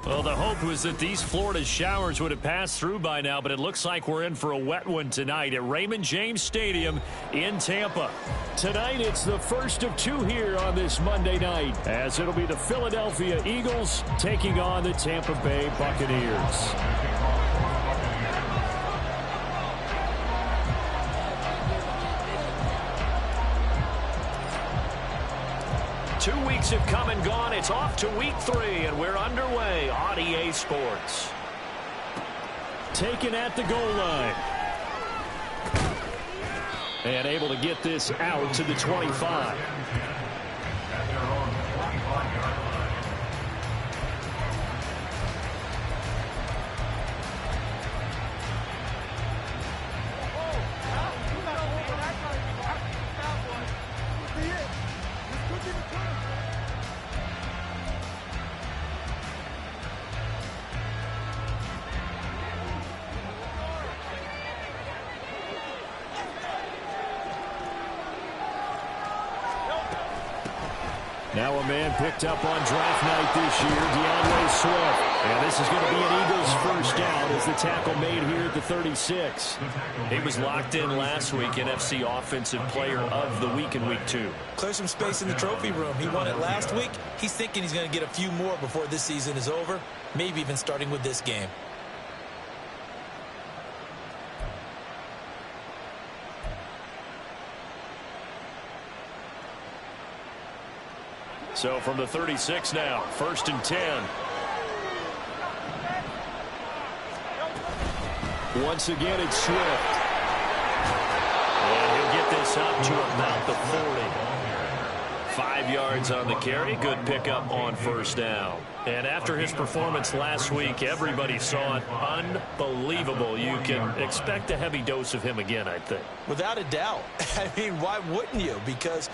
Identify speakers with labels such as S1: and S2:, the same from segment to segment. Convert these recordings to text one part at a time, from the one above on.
S1: Well, the hope was that these Florida showers would have passed through by now, but it looks like we're in for a wet one tonight at Raymond James Stadium in Tampa. Tonight, it's the first of two here on this Monday night, as it'll be the Philadelphia Eagles taking on the Tampa Bay Buccaneers. 2 weeks have come and gone. It's off to week 3, and we're underway on EA Sports. Taken at the goal line. And able to get this out to the 25. Now a man picked up on draft night this year, DeAndre Swift. And this is going to be an Eagles first down as the tackle made here at the 36. He was locked in last week, NFC Offensive Player of the Week in Week 2.
S2: Clear some space in the trophy room. He won it last week. He's thinking he's going to get a few more before this season is over, maybe even starting with this game.
S1: So from the 36 now, 1st and 10. Once again, it's Swift. And he'll get this up to about the 40. 5 yards on the carry. Good pickup on first down. And after his performance last week, everybody saw it. Unbelievable. You can expect a heavy dose of him again, I think.
S2: Without a doubt. I mean, why wouldn't you? Because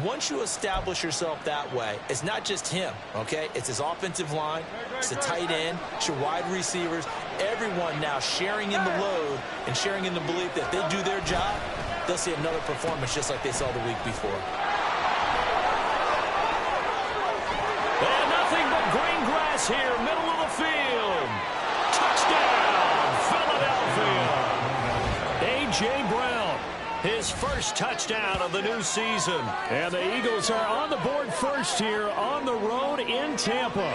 S2: once you establish yourself that way, it's not just him, okay? It's his offensive line, it's the tight end, it's your wide receivers, everyone now sharing in the load and sharing in the belief that if they do their job, they'll see another performance just like they saw the week before.
S1: And nothing but green grass here, middle of the field. Touchdown, Philadelphia. A.J. Brown. His first touchdown of the new season. And the Eagles are on the board first here on the road in Tampa.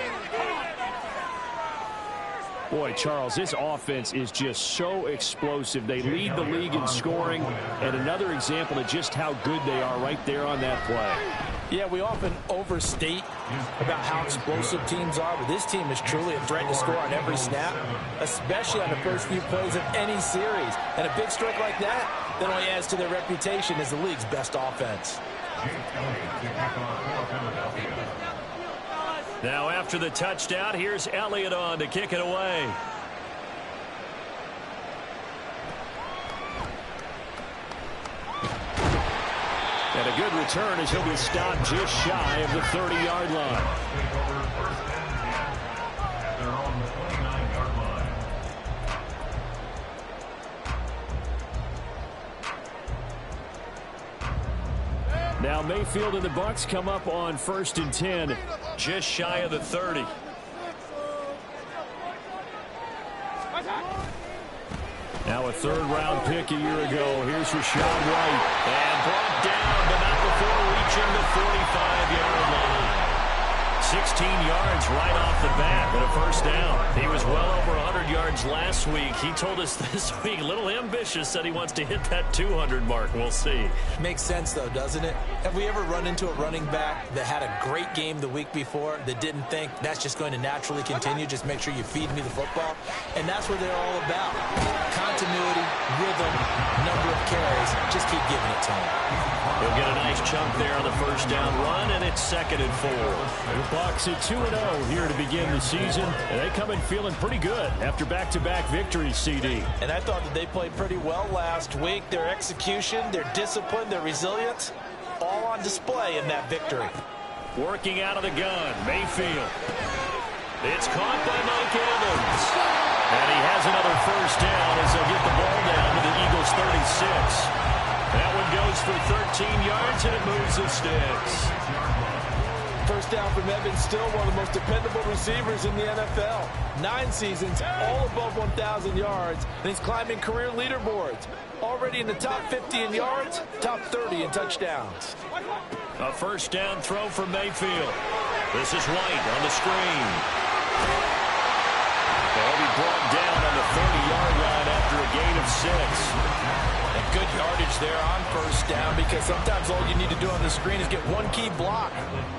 S1: Boy, Charles, this offense is just so explosive. They lead the league in scoring, and another example of just how good they are right there on that play.
S2: Yeah, we often overstate about how explosive teams are, but this team is truly a threat to score on every snap, especially on the first few plays of any series. And a big stroke like that only adds to their reputation as the league's best offense.
S1: Now after the touchdown, here's Elliott on to kick it away. And a good return as he'll be stopped just shy of the 30-yard line. Now Mayfield and the Bucs come up on 1st and 10, just shy of the 30. Now a third-round pick a year ago. Here's Rashad White. And brought down, but not before reaching the 45-yard line. 16 yards right off the bat and a first down. He was well over 100 yards last week. He told us this week, a little ambitious, said he wants to hit that 200 mark. We'll see.
S2: Makes sense, though, doesn't it? Have we ever run into a running back that had a great game the week before that didn't think that's just going to naturally continue? Just make sure you feed me the football. And that's what they're all about. Continuity, rhythm, number of carries. Just keep giving it to him.
S1: He'll get a nice chunk there on the first down run, and it's 2nd and 4. The Bucs at 2-0 here to begin the season, and they come in feeling pretty good after back-to-back victories, CD.
S2: And I thought that they played pretty well last week. Their execution, their discipline, their resilience, all on display in that victory.
S1: Working out of the gun, Mayfield. It's caught by Mike Evans. And he has another first down as they'll get the ball down to the Eagles' 36. That one goes for 13 yards, and it moves the sticks.
S2: First touchdown from Evans, still one of the most dependable receivers in the NFL. 9 seasons, all above 1,000 yards, and he's climbing career leaderboards. Already in the top 50 in yards, top 30 in touchdowns.
S1: A first down throw for Mayfield. This is White on the screen. They'll be brought down on the 30-yard line after a gain of 6.
S2: And good yardage there on first down, because sometimes all you need to do on the screen is get one key block.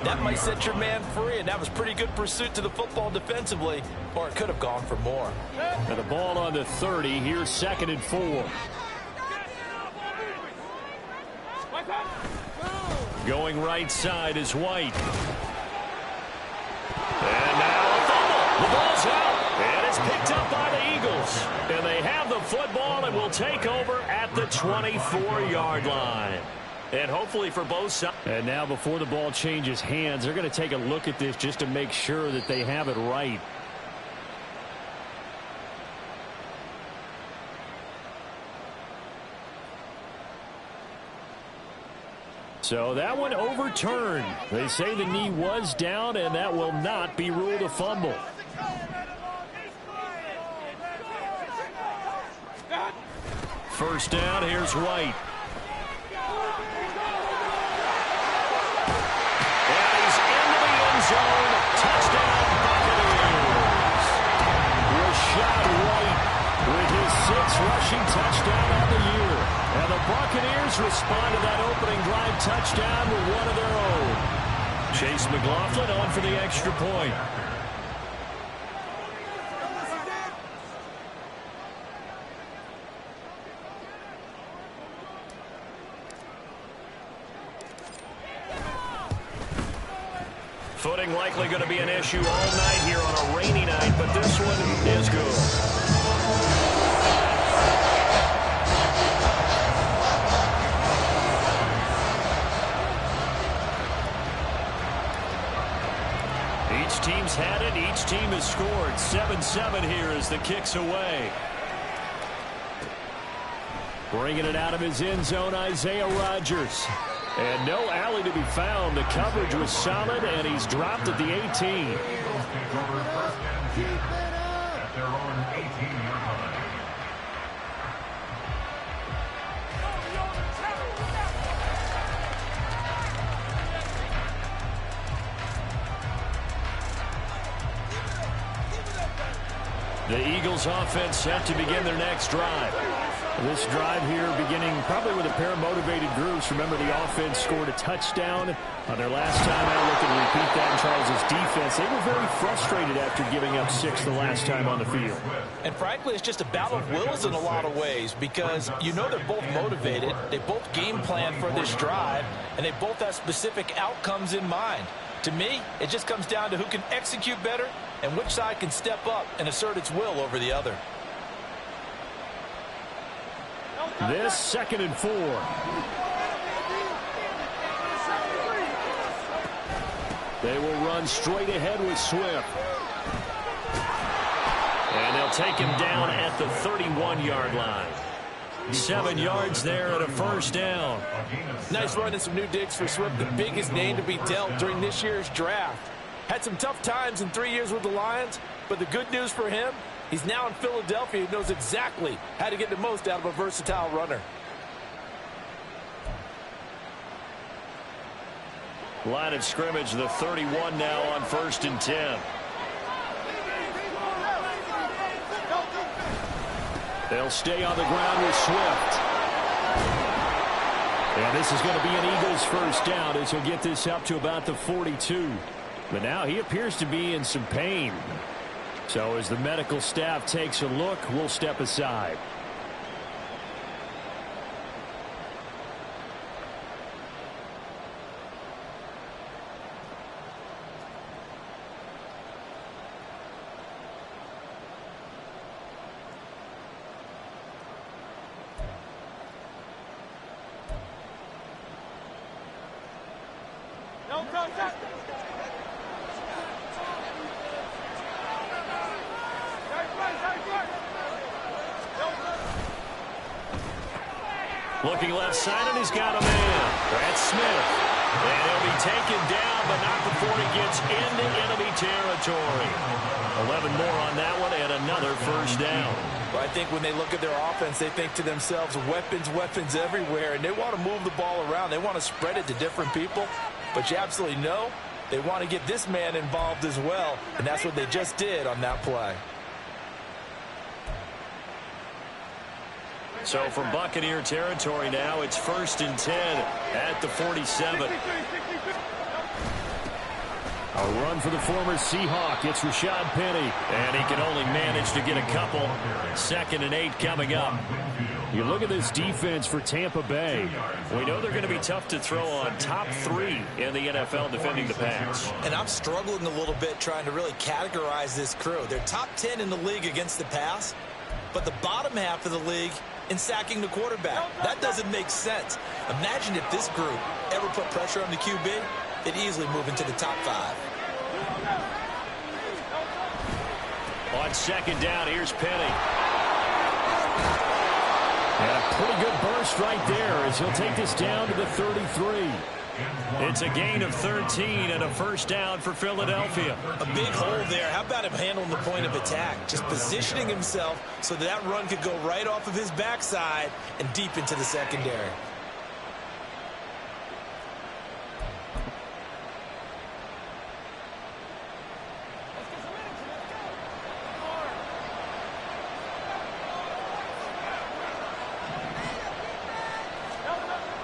S2: That might set your man free, and that was pretty good pursuit to the football defensively, or it could have gone for more.
S1: And the ball on the 30. Here's 2nd and 4. Going right side is White. And now a fumble. The ball's out. And it's picked up by the Eagles. And they have the football and will take over at the 24-yard line. And hopefully for both sides. And now before the ball changes hands, they're going to take a look at this just to make sure that they have it right. So that one overturned. They say the knee was down, and that will not be ruled a fumble. First down, here's White. And he's into the end zone. Touchdown, Buccaneers. Rachaad White with his 6th rushing touchdown on the year. And the Buccaneers respond to that opening drive touchdown with one of their own. Chase McLaughlin on for the extra point. Footing likely going to be an issue all night here on a rainy night, but this one is good. Each team's had it. Each team has scored. 7-7 here as the kick's away. Bringing it out of his end zone, Isaiah Rodgers. And no alley to be found. The coverage was solid, and he's dropped at the 18. The Eagles offense set to begin their next drive. This drive here beginning probably with a pair of motivated groups. Remember, the offense scored a touchdown on their last time out. Looking to repeat that in Charles' defense. They were very frustrated after giving up 6 the last time on the field.
S2: And frankly, it's just a battle of wills in a lot of ways, because you know they're both motivated. They both game plan for this drive, and they both have specific outcomes in mind. To me, it just comes down to who can execute better and which side can step up and assert its will over the other.
S1: This 2nd and 4. They will run straight ahead with Swift. And they'll take him down at the 31-yard line. 7 yards there and a first down.
S2: Nice run and some new digs for Swift, the biggest name to be dealt during this year's draft. Had some tough times in 3 years with the Lions, but the good news for him, he's now in Philadelphia. He knows exactly how to get the most out of a versatile runner.
S1: Line of scrimmage, the 31 now on 1st and 10. They'll stay on the ground with Swift. And this is going to be an Eagles first down as he'll get this up to about the 42. But now he appears to be in some pain. So as the medical staff takes a look, we'll step aside. Looking left side, and he's got a man. That's Smith. And he'll be taken down, but not before he gets into enemy territory. 11 more on that one and another first down.
S2: Well, I think when they look at their offense, they think to themselves, weapons, weapons everywhere, and they want to move the ball around. They want to spread it to different people, but you absolutely know they want to get this man involved as well, and that's what they just did on that play.
S1: So from Buccaneer territory now, it's 1st and 10 at the 47. A run for the former Seahawk. It's Rashad Penny, and he can only manage to get a couple. 2nd and 8 coming up. You look at this defense for Tampa Bay. We know they're going to be tough to throw on. Top 3 in the NFL defending the pass.
S2: And I'm struggling a little bit trying to really categorize this crew. They're top 10 in the league against the pass, but the bottom half of the league in sacking the quarterback. That doesn't make sense. Imagine if this group ever put pressure on the QB, they'd easily move into the top 5.
S1: On 2nd down, here's Penny. And a pretty good burst right there as he'll take this down to the 33. It's a gain of 13 and a first down for Philadelphia.
S2: A big hole there. How about him handling the point of attack? Just positioning himself so that run could go right off of his backside and deep into the secondary.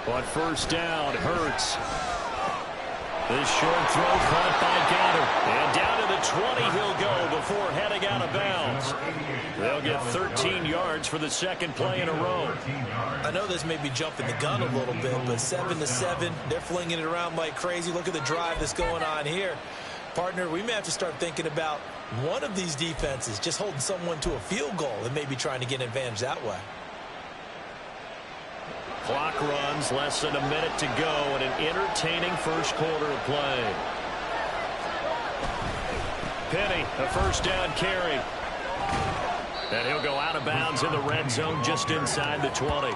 S1: On first down, Hurts. This short throw caught by Goddard. And down to the 20 he'll go before heading out of bounds. They'll get 13 yards for the 2nd play in a row.
S2: I know this may be jumping the gun a little bit, but 7-7, they're flinging it around like crazy. Look at the drive that's going on here. Partner, we may have to start thinking about one of these defenses just holding someone to a field goal and maybe trying to get an advantage that way.
S1: Clock runs, less than a minute to go, and an entertaining first quarter of play. Penny, a first down carry. And he'll go out of bounds in the red zone just inside the 20.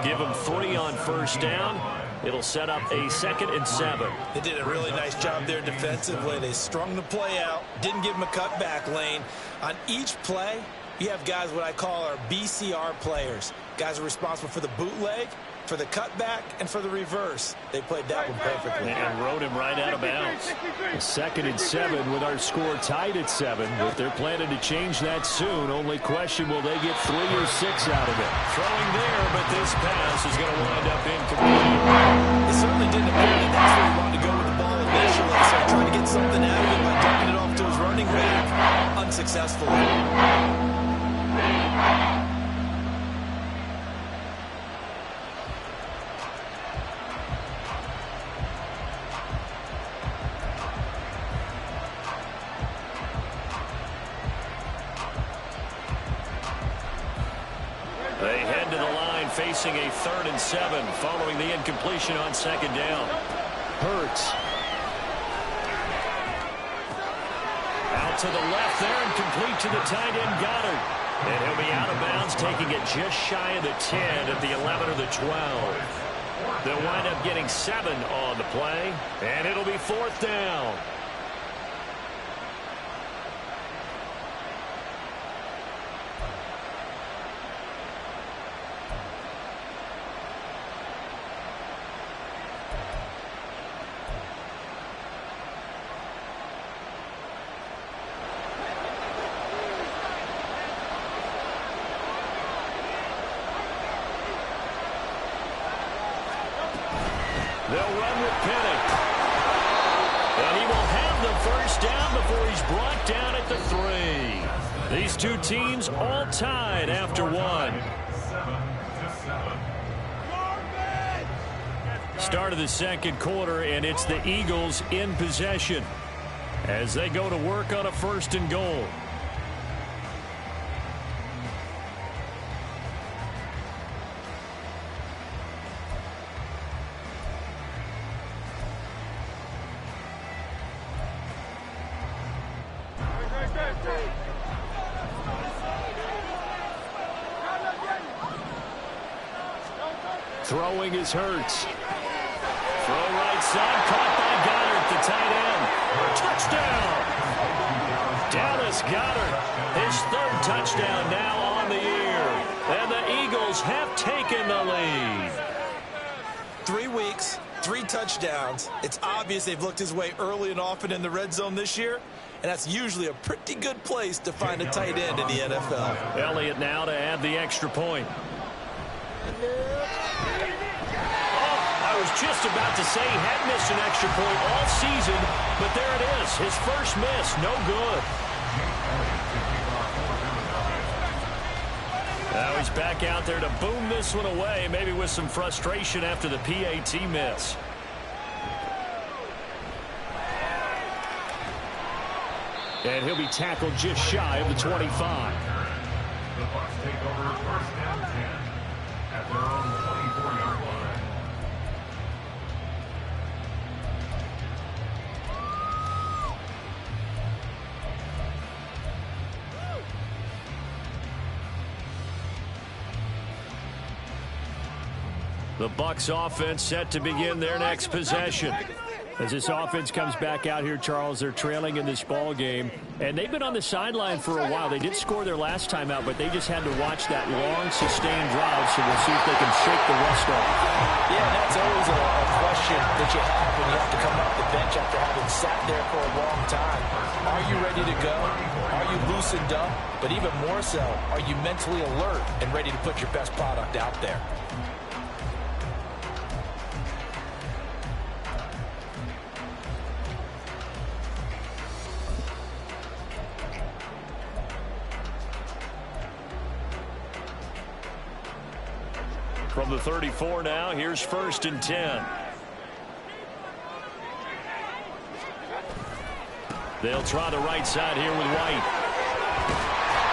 S1: Give him 3 on first down. It'll set up a 2nd and 7.
S2: They did a really nice job there defensively. They strung the play out, didn't give him a cutback lane. On each play, you have guys what I call our BCR players. Guys are responsible for the bootleg, for the cutback, and for the reverse. They played that one perfectly.
S1: And rode him right out of bounds. A 2nd and 7 with our score tied at 7. But they're planning to change that soon. Only question, will they get 3 or 6 out of it? Throwing there, but this pass is going to wind up incomplete.
S2: It certainly didn't appear that that's where he wanted to go with the ball initially. So trying to get something out of it by dumping it off to his running back unsuccessfully.
S1: They head to the line facing a 3rd and 7 following the incompletion on 2nd down. Hurts. Out to the left there and complete to the tight end Goddard. And he'll be out of bounds, taking it just shy of the 10 at the 11 or the 12. They'll wind up getting 7 on the play, and it'll be 4th down. They'll run with Penny. And he will have the first down before he's brought down at the 3. These two teams all tied after 1. Start of the 2nd quarter, and it's the Eagles in possession as they go to work on a 1st and goal. Throwing is Hurts. Throw right side, caught by Goddard, the tight end. Touchdown! Dallas Goedert, his third touchdown now on the year. And the Eagles have taken the lead.
S2: 3 weeks, 3 touchdowns. It's obvious they've looked his way early and often in the red zone this year, and that's usually a pretty good place to find a tight end in the NFL.
S1: Elliott now to add the extra point. I was just about to say he had missed an extra point all season, but there it is. His first miss, no good. Now he's back out there to boom this one away, maybe with some frustration after the PAT miss. And he'll be tackled just shy of the 25.
S3: The Bucs take over first down 10 at their own 24-yard line.
S1: The Bucs offense set to begin their next possession. As this offense comes back out here, Charles, they're trailing in this ball game, and they've been on the sideline for a while. They did score their last time out, but they just had to watch that long, sustained drive, so we'll see if they can shake the rust off.
S2: Yeah, that's always a question that you have when you have to come off the bench after having sat there for a long time. Are you ready to go? Are you loosened up? But even more so, are you mentally alert and ready to put your best product out there?
S1: From the 34 now, here's 1st and 10. They'll try the right side here with White.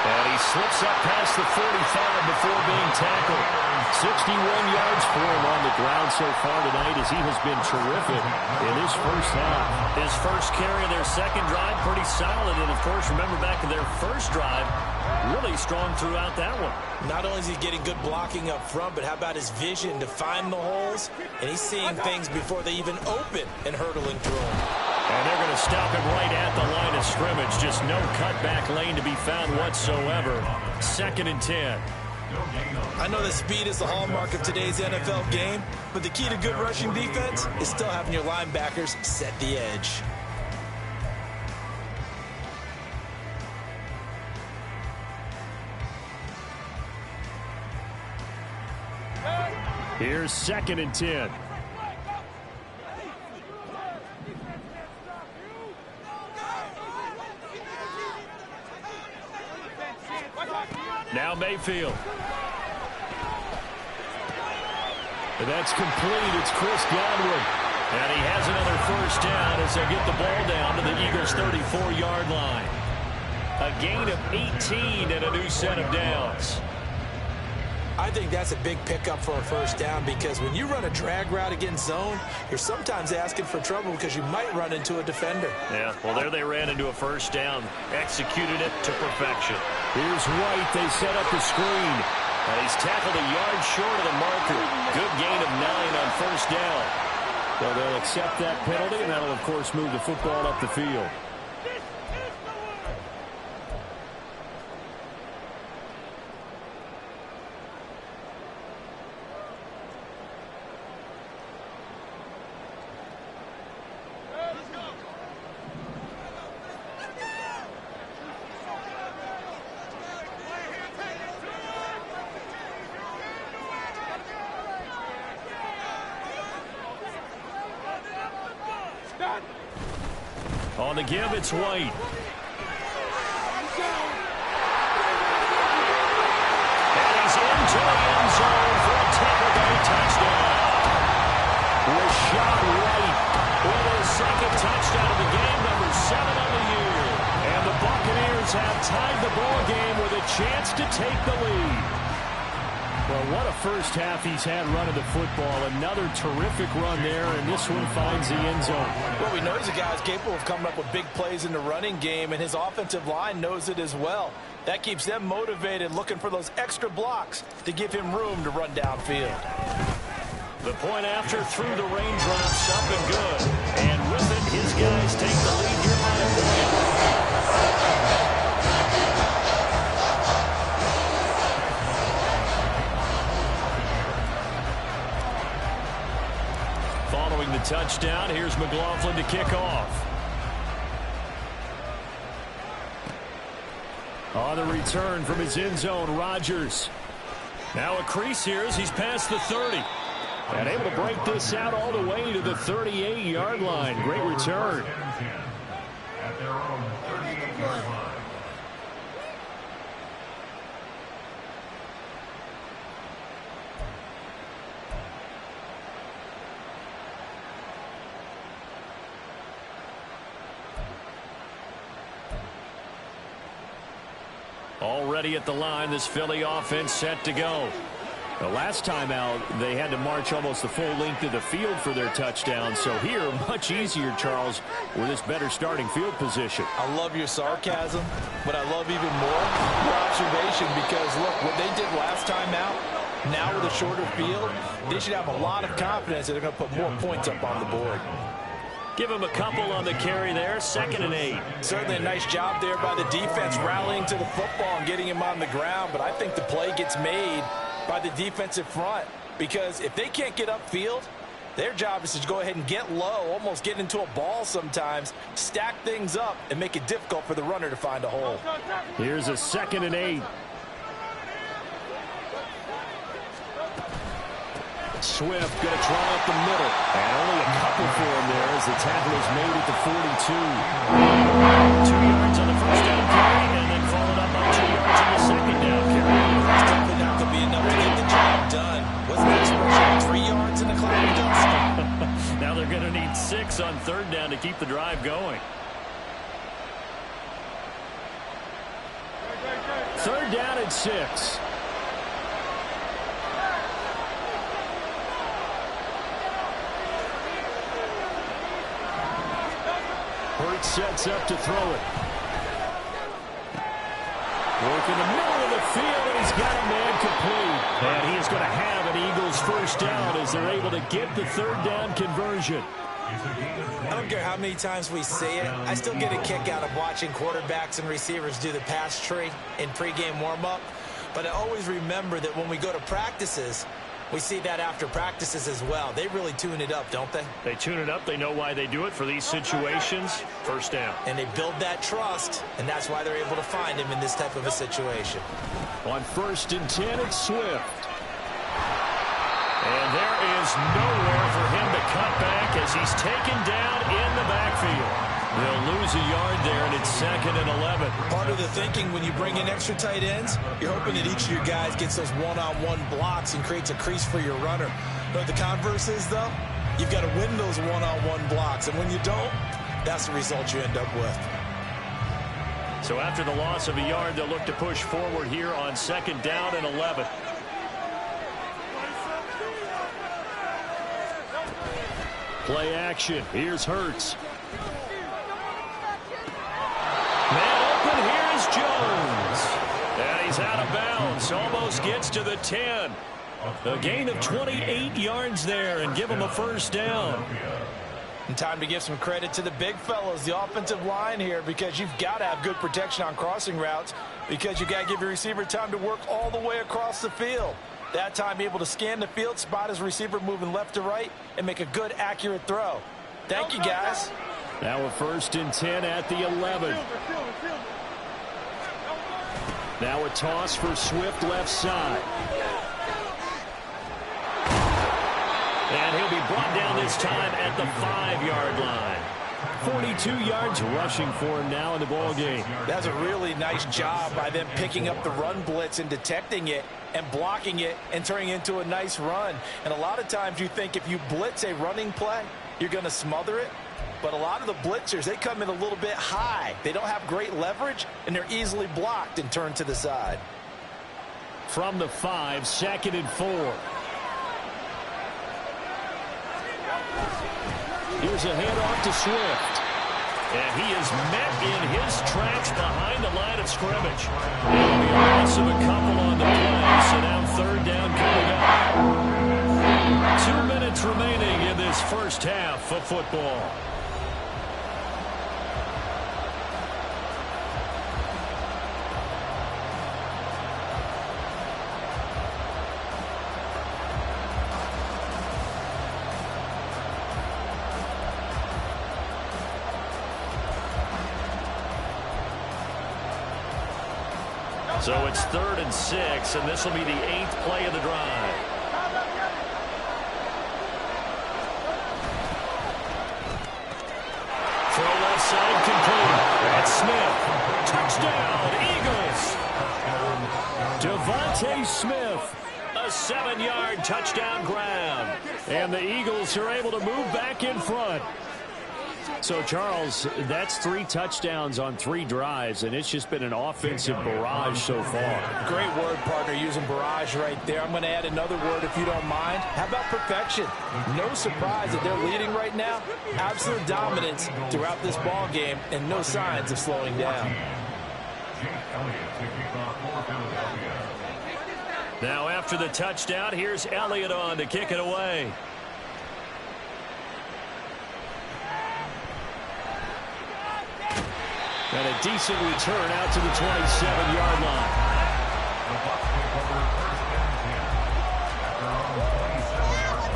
S1: And he slips up past the 45 before being tackled. 61 yards for him on the ground so far tonight, as he has been terrific in his first half. His first carry of their second drive, pretty solid. And, of course, remember back to their first drive, really strong throughout that one.
S2: Not only is he getting good blocking up front, but how about his vision to find the holes? And he's seeing things before they even open and hurtling through them.
S1: And they're going to stop him right at the line of scrimmage. Just no cutback lane to be found whatsoever. 2nd and 10.
S2: I know that speed is the hallmark of today's NFL game, but the key to good rushing defense is still having your linebackers set the edge.
S1: Here's 2nd and 10. Now Mayfield. And that's complete. It's Chris Godwin. And he has another first down as they get the ball down to the Eagles' 34-yard line. A gain of 18 and a new set of downs.
S2: I think that's a big pickup for a first down, because when you run a drag route against zone, you're sometimes asking for trouble because you might run into a defender.
S1: Yeah, well, there they ran into a first down. Executed it to perfection. Here's White. They set up the screen. And he's tackled a yard short of the marker. Good gain of 9 on first down. Well, they'll accept that penalty, and that'll, of course, move the football up the field. On the give, it's White. And he's into the end zone for a Tampa Bay touchdown. Rachaad White with his second touchdown of the game, number 7 on the year. And the Buccaneers have tied the ball game with a chance to take the lead. Well, what a first half he's had running the football. Another terrific run there, and this one finds the end zone.
S2: Well, we know he's a guy who's capable of coming up with big plays in the running game, and his offensive line knows it as well. That keeps them motivated, looking for those extra blocks to give him room to run downfield.
S1: The point after through the raindrops, up and good. And with it, his guys take the lead here by a point. Following the touchdown, here's McLaughlin to kick off. On the return from his end zone, Rodgers. Now a crease here as he's past the 30. And able to break this out all the way to the 38-yard line. Great return.
S3: At their own 38-yard line.
S1: Already at the line, this Philly offense set to go. The last time out, they had to march almost the full length of the field for their touchdown. So here, much easier, Charles, with this better starting field position.
S2: I love your sarcasm, but I love even more your observation because, look, what they did last time out, now with a shorter field, they should have a lot of confidence that they're going to put more points up on the board.
S1: Give him a couple on the carry there, 2nd and 8.
S2: Certainly a nice job there by the defense rallying to the football and getting him on the ground, but I think the play gets made by the defensive front because if they can't get upfield, their job is to go ahead and get low, almost get into a ball sometimes, stack things up, and make it difficult for the runner to find a hole.
S1: Here's a 2nd and 8. Swift going to try up the middle. And only a couple for him there as the tackle is made at the 42. 2 yards on the first down carry and then followed up by 2 yards on the second down carry.
S2: It's definitely not going to be enough to get the job done. Wasn't that expression 3 yards in the cloud of dust?
S1: Now they're going to need 6 on 3rd down to keep the drive going. 3rd down and 6. Hurts sets up to throw it. Work in the middle of the field, and he's got a man complete. And he is going to have an Eagles first down as they're able to get the 3rd down conversion.
S2: I don't care how many times we see it. I still get a kick out of watching quarterbacks and receivers do the pass tree in pregame warm-up. But I always remember that when we go to practices, we see that after practices as well. They really tune it up, don't they?
S1: They tune it up. They know why they do it for these situations. First down.
S2: And they build that trust, and that's why they're able to find him in this type of a situation.
S1: On 1st and 10, it's Swift. And there is nowhere for him to cut back as he's taken down in the backfield. They'll lose a yard there, and it's 2nd and 11.
S2: Part of the thinking when you bring in extra tight ends, you're hoping that each of your guys gets those one-on-one blocks and creates a crease for your runner. But the converse is, though, you've got to win those one-on-one blocks. And when you don't, that's the result you end up with.
S1: So after the loss of a yard, they'll look to push forward here on 2nd down and 11. Play action. Here's Hurts. Man open, here's Jones. And he's out of bounds. Almost gets to the 10. A gain of 28 yards there and give him a first down.
S2: And time to give some credit to the big fellas, the offensive line here, because you've got to have good protection on crossing routes because you got to give your receiver time to work all the way across the field. That time able to scan the field, spot his receiver moving left to right, and make a good, accurate throw. Thank you, guys.
S1: Now a 1st and 10 at the 11. Now a toss for Swift left side. And he'll be brought down this time at the 5-yard line. 42 yards rushing for him now in the ball game.
S2: That's a really nice job by them picking up the run blitz and detecting it and blocking it and turning it into a nice run. And a lot of times you think if you blitz a running play, you're going to smother it. But a lot of the blitzers, they come in a little bit high. They don't have great leverage, and they're easily blocked and turned to the side.
S1: From the 5, 2nd and 4. Here's a handoff to Swift. And he is met in his tracks behind the line of scrimmage. It'll be a loss of a couple on the play, so now 3rd down coming up. 2 minutes first half of football. So it's 3rd and 6, and this will be the 8th play of the drive. Throw left side complete. That's Smith. Touchdown, Eagles. DeVonta Smith, a 7-yard touchdown grab. And the Eagles are able to move back in front. So, Charles, that's 3 touchdowns on 3 drives, and it's just been an offensive barrage so far.
S2: Great word, partner, using barrage right there. I'm going to add another word if you don't mind. How about perfection? No surprise that they're leading right now. Absolute dominance throughout this ball game, and no signs of slowing down.
S1: Now, after the touchdown, here's Elliott on to kick it away. And a decent return out to the 27-yard line.
S3: The Bucs take over 1st and 10 at their own 27-yard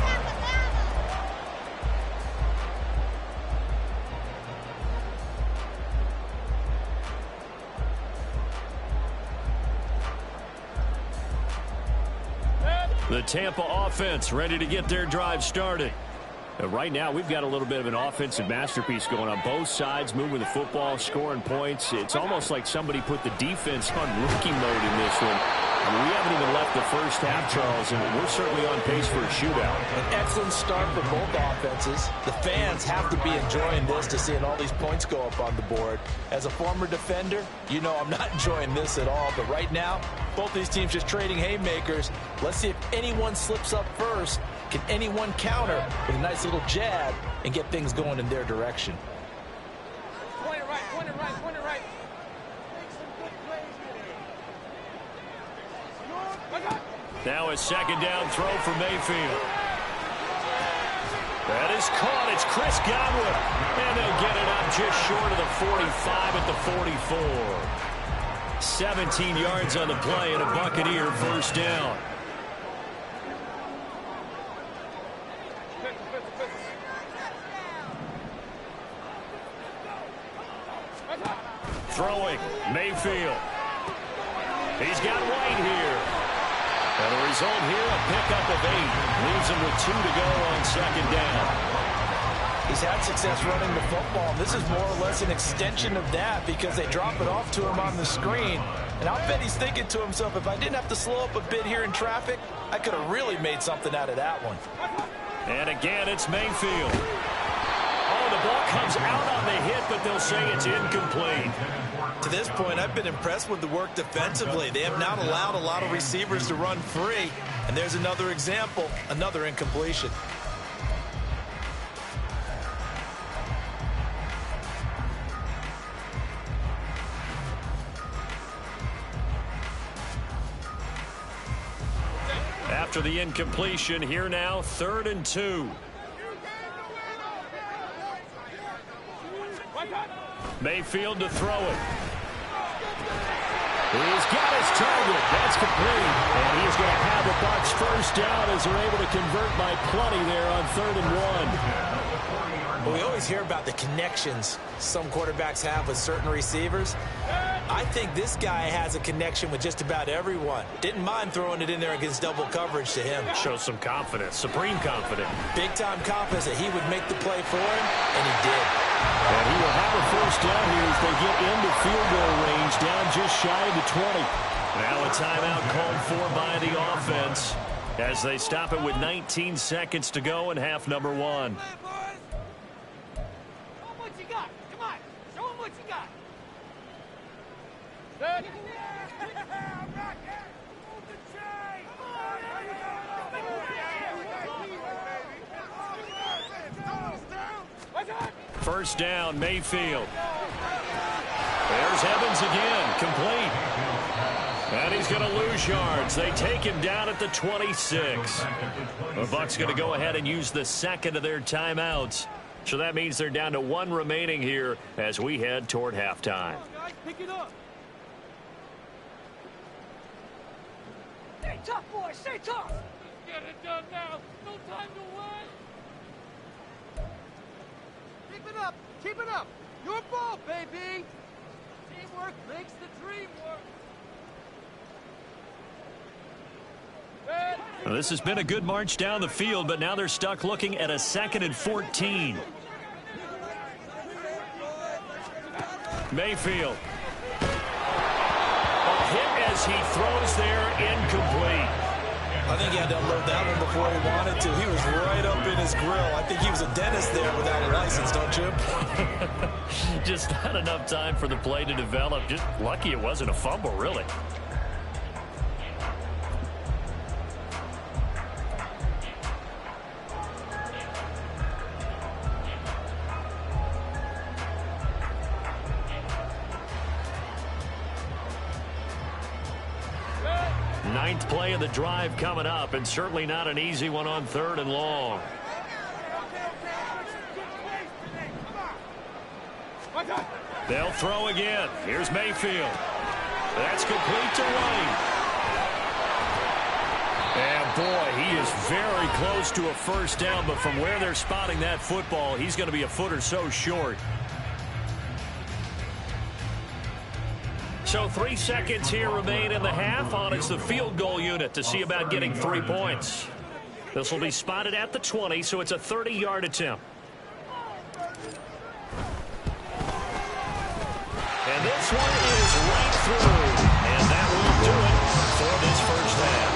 S3: line.
S1: The Tampa offense ready to get their drive started. Right now, we've got a little bit of an offensive masterpiece going on both sides, moving the football, scoring points. It's almost like somebody put the defense on rookie mode in this one. I mean, we haven't even left the first half, Charles, and we're certainly on pace for a shootout.
S2: An excellent start for both offenses. The fans have to be enjoying this to seeing all these points go up on the board. As a former defender, you know I'm not enjoying this at all. But right now, both these teams just trading haymakers. Let's see if anyone slips up first. Can anyone counter with a nice little jab and get things going in their direction?
S4: Point it right, point it right, point it right.
S1: Now a second down throw for Mayfield. That is caught. It's Chris Godwin. And they'll get it up just short of the 45 at the 44. 17 yards on the play and a Buccaneer first down. Throwing, Mayfield. He's got White here. And the result here, a pickup of 8. Leaves him with 2 to go on second down.
S2: He's had success running the football, and this is more or less an extension of that because they drop it off to him on the screen. And I'll bet he's thinking to himself, if I didn't have to slow up a bit here in traffic, I could have really made something out of that one.
S1: And again, it's Mayfield. Oh, the ball comes out on the hit, but they'll say it's incomplete.
S2: To this point, I've been impressed with the work defensively. They have not allowed a lot of receivers to run free. And there's another example, another incompletion.
S1: After the incompletion, here now, 3rd and 2. Mayfield to throw it. He's got his target. That's complete. And he's going to have the Bucs first down as they're able to convert by plenty there on 3rd and 1.
S2: Well, we always hear about the connections some quarterbacks have with certain receivers. I think this guy has a connection with just about everyone. Didn't mind throwing it in there against double coverage to him.
S1: Shows some confidence, supreme confidence.
S2: Big-time confidence that he would make the play for him, and he did.
S1: And he will have a first down here as they get into field goal range, down just shy of the 20. Now a timeout called for by the offense as they stop it with 19 seconds to go in half number 1. First down, Mayfield. There's Evans again, complete. And he's he's going to lose yards. They take him down at the 26. The Bucs going to go ahead and use the second of their timeouts. So that means they're down to 1 remaining here as we head toward halftime.
S4: Pick it up. Stay tough, boys. Stay tough. Let's get it done now. No time to wait. Keep it up. Keep it up. Your ball, baby. Teamwork makes the dream work.
S1: Well, this has been a good march down the field, but now they're stuck looking at a 2nd and 14. Mayfield. A hit as he throws there, incomplete.
S2: I think he had to unload that one before he wanted to. He was right up in his grill. I think he was a dentist there without a license, don't you?
S1: Just not enough time for the play to develop. Just lucky it wasn't a fumble, really. Ninth play of the drive coming up, and certainly not an easy one on 3rd and long. They'll throw again. Here's Mayfield. That's complete to White. And boy, he is very close to a first down, but from where they're spotting that football, he's going to be a foot or so short. So 3 seconds here remain in the half. On it's the field goal unit to see about getting 3 points. This will be spotted at the 20, so it's a 30-yard attempt. And this one is right through. And that will do it for this first half.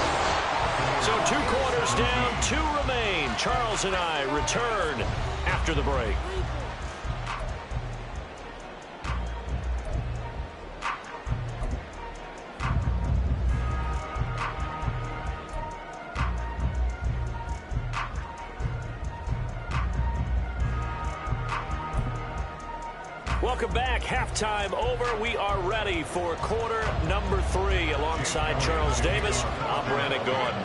S1: So 2 quarters down, 2 remain. Charles and I return after the break. Welcome back. Halftime over. We are ready for quarter number 3 alongside Charles Davis. I'm Brandon Gordon.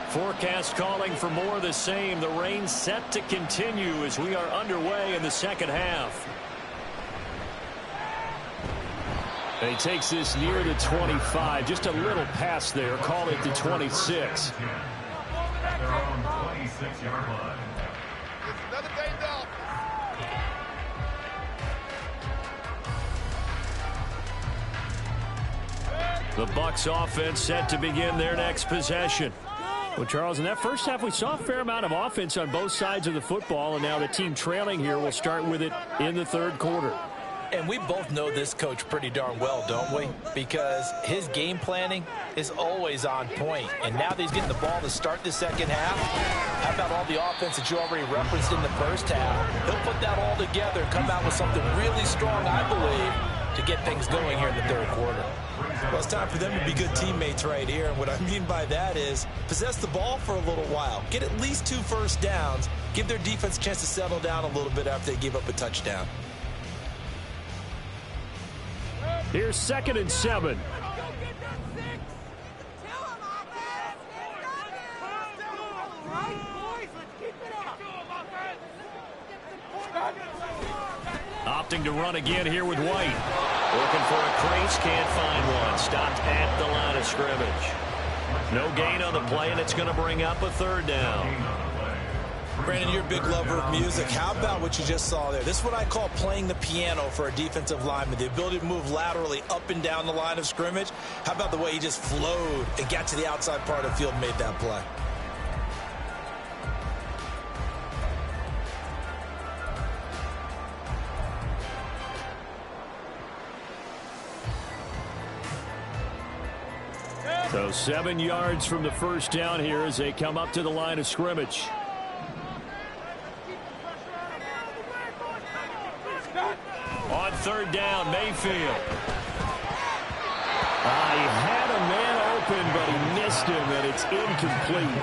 S1: Forecast calling for more of the same. The rain set to continue as we are underway in the second half. And he takes this near the 25. Just a little pass there. Call it the 26.
S3: At their own 26-yard line.
S4: Another day off.
S1: The Bucs offense set to begin their next possession. Well, Charles, in that first half, we saw a fair amount of offense on both sides of the football, and now the team trailing here will start with it in the 3rd quarter.
S2: And we both know this coach pretty darn well, don't we? Because his game planning is always on point. And now that he's getting the ball to start the second half, how about all the offense that you already referenced in the first half? He'll put that all together and come out with something really strong, I believe, to get things going here in the 3rd quarter. Well, it's time for them to be good teammates right here. And what I mean by that is possess the ball for a little while. Get at least 2 first downs. Give their defense a chance to settle down a little bit after they give up a touchdown.
S1: Here's 2nd and 7. Opting to run again here with White. Looking for a crease, can't find one. Stopped at the line of scrimmage. No gain on the play, and it's going to bring up a 3rd down.
S2: Brandon, you're a big lover of music. How about what you just saw there? This is what I call playing the piano for a defensive lineman. The ability to move laterally up and down the line of scrimmage. How about the way he just flowed and got to the outside part of the field and made that play?
S1: So 7 yards from the first down here as they come up to the line of scrimmage. On 3rd down, Mayfield. He had a man open, but he against him, and it's incomplete.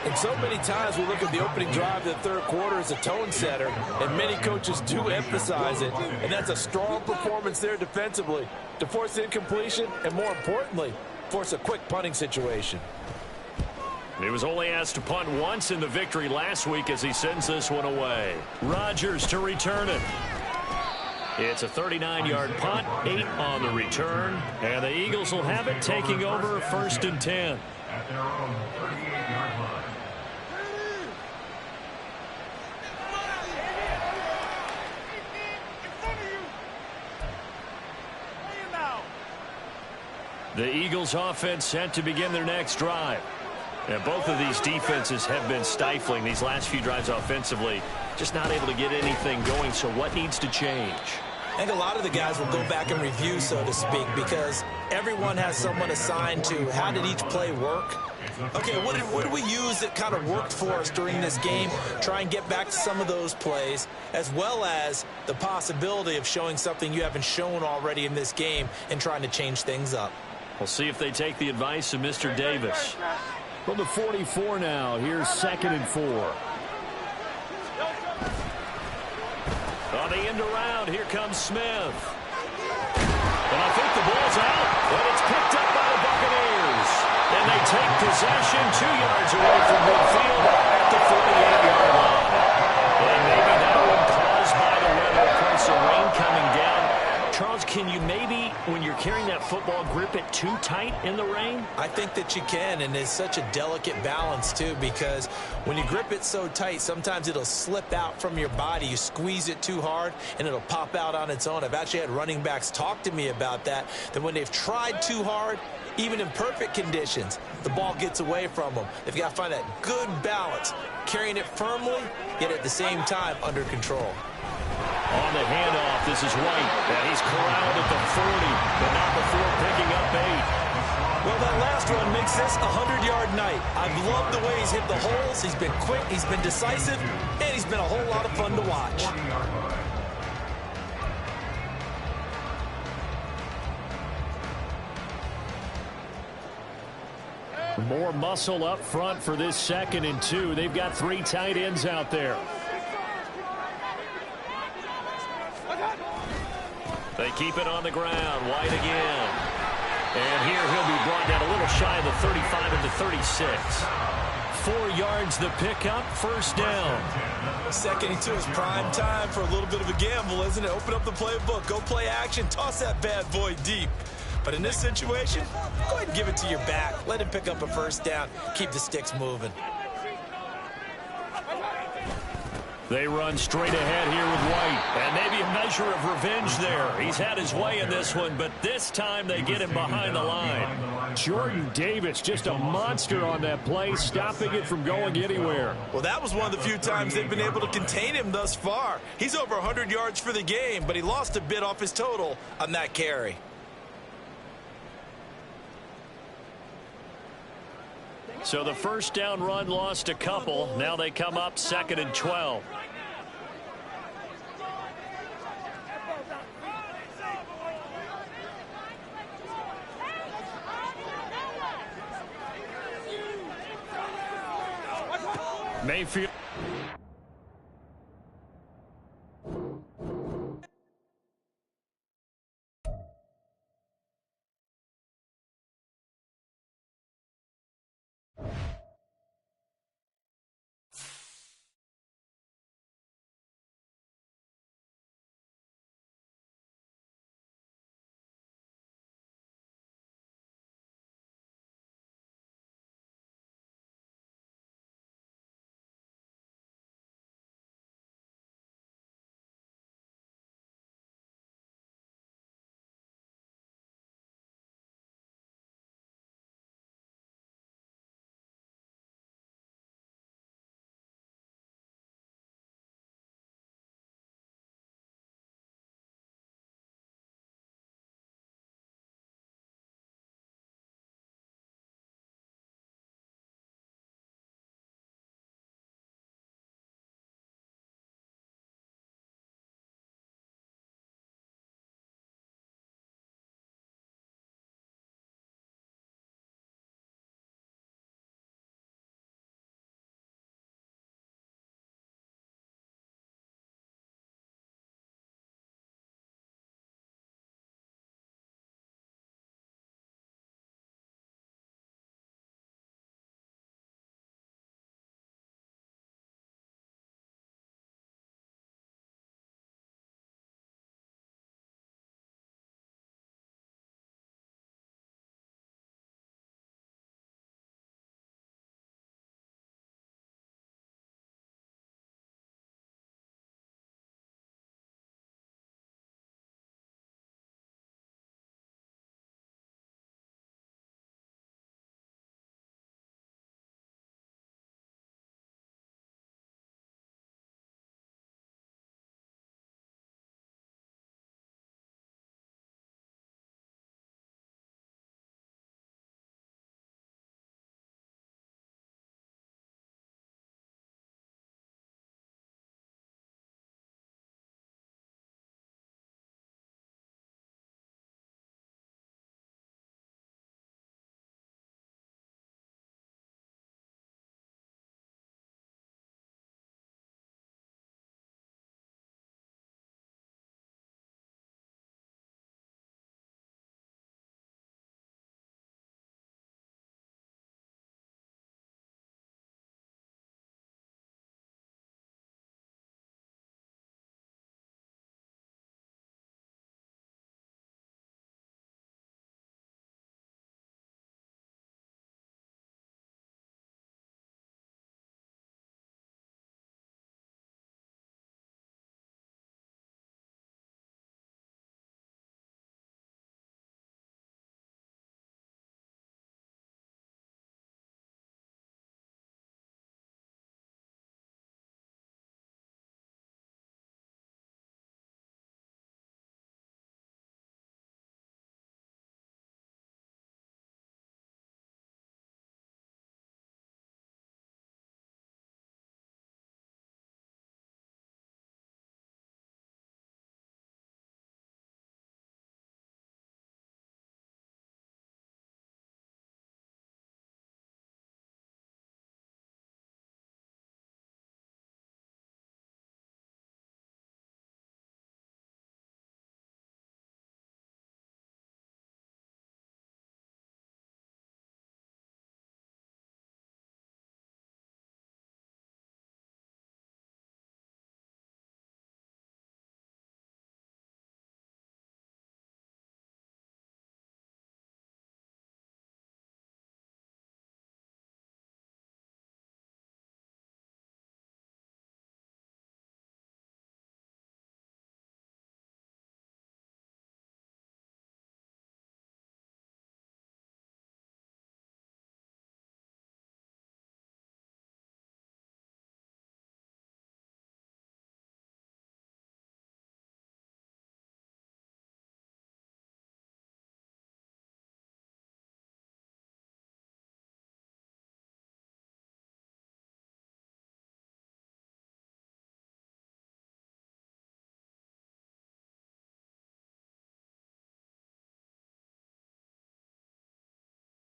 S2: And so many times we look at the opening drive of the third quarter as a tone setter, and many coaches do emphasize it. And that's a strong performance there defensively to force incompletion and, more importantly, force a quick punting situation.
S1: He was only asked to punt once in the victory last week as he sends this one away. Rodgers to return it. It's a 39-yard punt, 8 on the return, and the Eagles will have it taking over 1st and 10.
S3: At their own 38-yard line.
S1: The Eagles offense set to begin their next drive. And both of these defenses have been stifling these last few drives offensively. Just not able to get anything going, so what needs to change?
S2: I think a lot of the guys will go back and review, so to speak, because everyone has someone assigned to how did each play work. Okay, what did we use that kind of worked for us during this game? Try and get back to some of those plays, as well as the possibility of showing something you haven't shown already in this game and trying to change things up.
S1: We'll see if they take the advice of Mr. Davis. From the 44 now, here's 2nd and 4. On the end around, here comes Smith. And I think the ball's out, but it's picked up by the Buccaneers. And they take possession 2 yards away from midfield at the 48-yard line. And maybe that one caused by the weather. Of course, the rain coming down. Charles, can you maybe, when you're carrying that football, grip it too tight in the rain?
S2: I think that you can, and it's such a delicate balance, too, because when you grip it so tight, sometimes it'll slip out from your body. You squeeze it too hard, and it'll pop out on its own. I've actually had running backs talk to me about that when they've tried too hard, even in perfect conditions, the ball gets away from them. They've got to find that good balance, carrying it firmly, yet at the same time under control.
S1: On the handoff, this is White, and he's corralled at the 40, but not before picking up 8.
S2: Well, that last run makes this a 100-yard night. I've loved the way he's hit the holes. He's been quick, he's been decisive, and he's been a whole lot of fun to watch.
S1: More muscle up front for this 2nd and 2. They've got 3 tight ends out there. They keep it on the ground. White again. And here he'll be brought down a little shy of the 35 into 36. 4 yards the pickup, 1st down.
S2: 2nd and 2 is prime time for a little bit of a gamble, isn't it? Open up the playbook, go play action, toss that bad boy deep. But in this situation, go ahead and give it to your back. Let him pick up a 1st down. Keep the sticks moving.
S1: They run straight ahead here with White. And maybe a measure of revenge there. He's had his way in this one, but this time they get him behind the line. Jordan Davis, just a monster on that play, stopping it from going anywhere.
S2: Well, that was one of the few times they've been able to contain him thus far. He's over 100 yards for the game, but he lost a bit off his total on that carry.
S1: So the 1st down run lost a couple. Now they come up 2nd and 12. Mayfield.